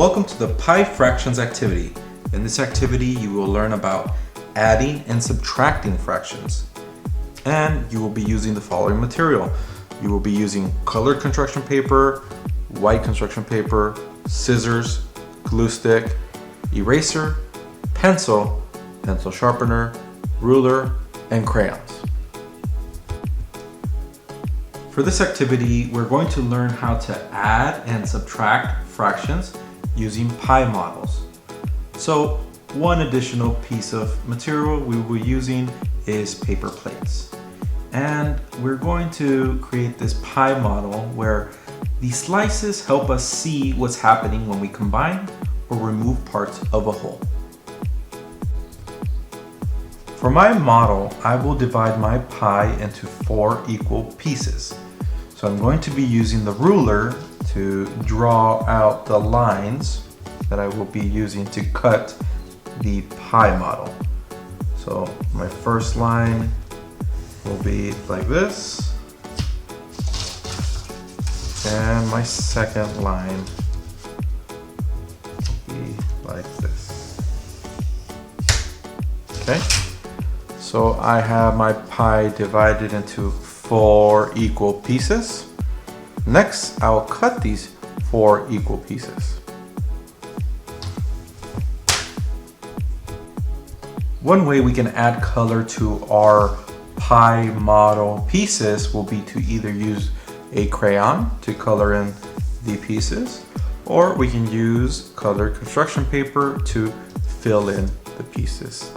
Welcome to the Pi Fractions activity. In this activity, you will learn about adding and subtracting fractions. And you will be using the following material. You will be using colored construction paper, white construction paper, scissors, glue stick, eraser, pencil, pencil sharpener, ruler, and crayons. For this activity, we're going to learn how to add and subtract fractions using pi models. So one additional piece of material we will be using is paper plates. And we're going to create this pi model where the slices help us see what's happening when we combine or remove parts of a whole. For my model, I will divide my pie into 4 equal pieces. So I'm going to be using the ruler to draw out the lines that I will be using to cut the pie model. So my first line will be like this, and my second line will be like this. Okay. So I have my pie divided into 4 equal pieces. Next, I'll cut these 4 equal pieces. One way we can add color to our pie model pieces will be to either use a crayon to color in the pieces, or we can use colored construction paper to fill in the pieces.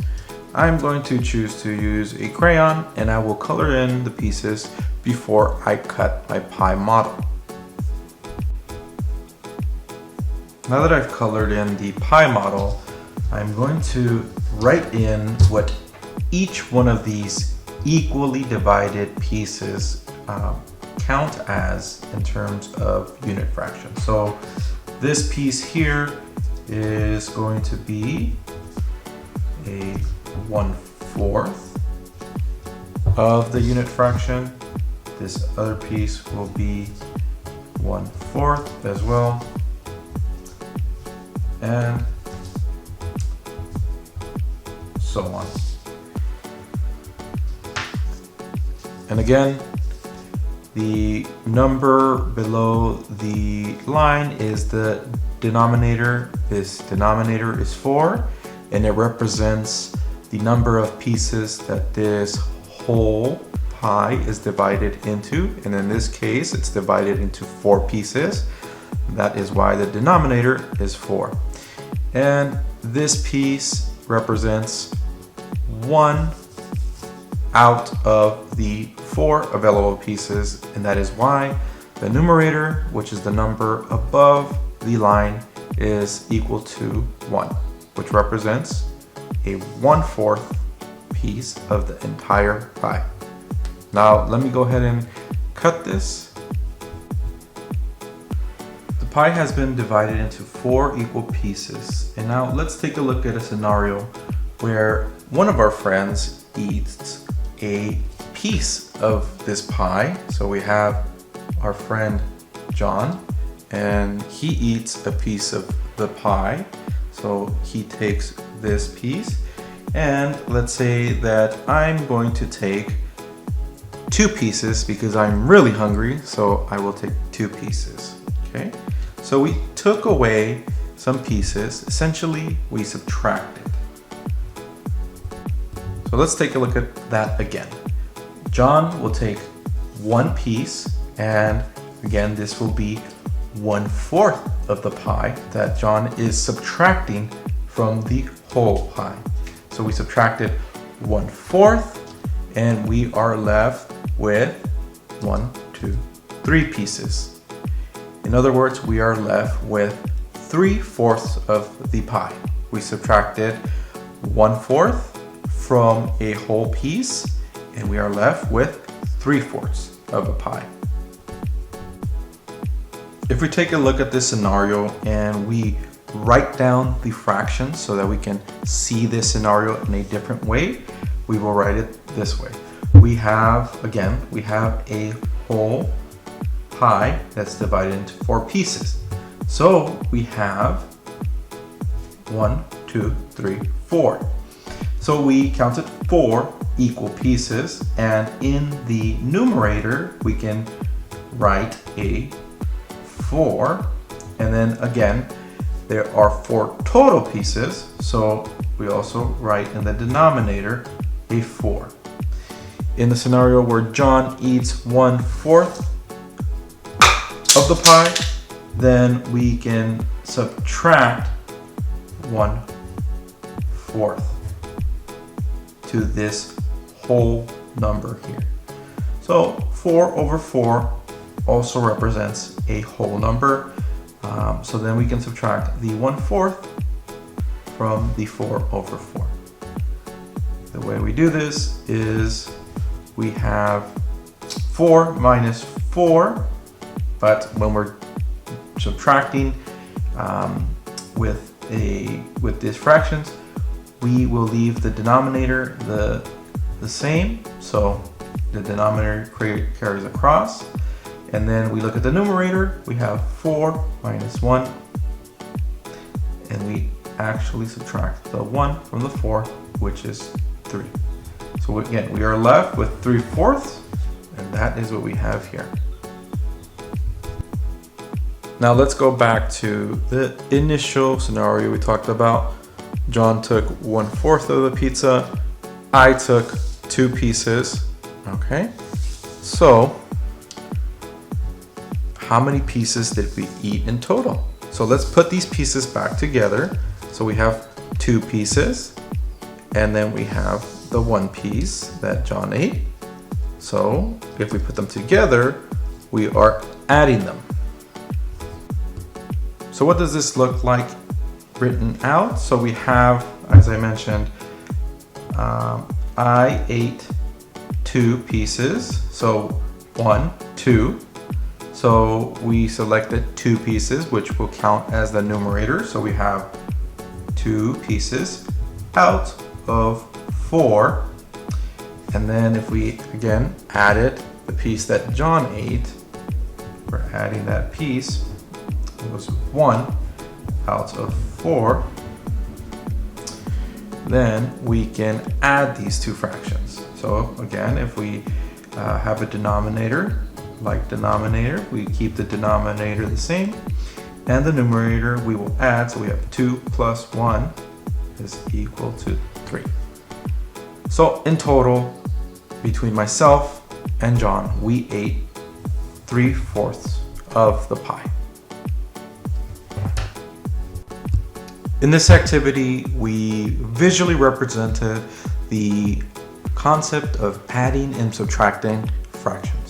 I'm going to choose to use a crayon, and I will color in the pieces before I cut my pie model. Now that I've colored in the pie model, I'm going to write in what each one of these equally divided pieces count as in terms of unit fractions. So this piece here is going to be a 1/4 of the unit fraction. This other piece will be 1/4 as well, and so on. And again, the number below the line is the denominator. This denominator is 4, and it represents the number of pieces that this whole pie is divided into. And in this case, it's divided into 4 pieces. That is why the denominator is 4. And this piece represents 1 out of the 4 available pieces, and that is why the numerator, which is the number above the line, is equal to 1, which represents a 1/4 piece of the entire pie. Now let me go ahead and cut this. The pie has been divided into 4 equal pieces, and now let's take a look at a scenario where one of our friends eats a piece of this pie. So we have our friend John, and he eats a piece of the pie. So he takes this piece, and let's say that I'm going to take 2 pieces because I'm really hungry, so I will take 2 pieces. Okay, so we took away some pieces. Essentially, we subtracted. So let's take a look at that again. John will take 1 piece, and again, this will be 1/4 of the pie that John is subtracting from the whole pie. So we subtracted 1/4, and we are left with 1, 2, 3 pieces. In other words, we are left with 3/4 of the pie. We subtracted 1/4 from a whole piece, and we are left with 3/4 of a pie. If we take a look at this scenario and we write down the fractions so that we can see this scenario in a different way, we will write it this way. We have a whole pie that's divided into 4 pieces. So we have 1, 2, 3, 4. So we counted 4 equal pieces, and in the numerator we can write a 4, and then again there are 4 total pieces, so we also write in the denominator a 4. In the scenario where John eats 1/4 of the pie, then we can subtract 1/4 to this whole number here. So 4/4 also represents a whole number. So then we can subtract the 1/4 from the 4/4. The way we do this is we have 4 minus 4, but when we're subtracting with these fractions, we will leave the denominator the same, so the denominator carries across, and then we look at the numerator. We have 4 minus 1, and we actually subtract the 1 from the 4, which is 3. So again, we are left with 3/4, and that is what we have here. Now let's go back to the initial scenario we talked about. John took 1/4 of the pizza. I took 2 pieces. Okay, so how many pieces did we eat in total? So let's put these pieces back together. So we have 2 pieces, and then we have the 1 piece that John ate. So if we put them together, we are adding them. So what does this look like written out? So we have, as I mentioned, I ate 2 pieces. So 1, 2. So we selected 2 pieces, which will count as the numerator. So we have 2 pieces out of 4. And then if we again added the piece that John ate, we're adding that piece. It was 1 out of 4. Then we can add these 2 fractions. So again, if we have a denominator, like denominator, we keep the denominator the same, and the numerator we will add. So we have 2 plus 1 is equal to 3. So in total, between myself and John, we ate 3/4 of the pie. In this activity, we visually represented the concept of adding and subtracting fractions.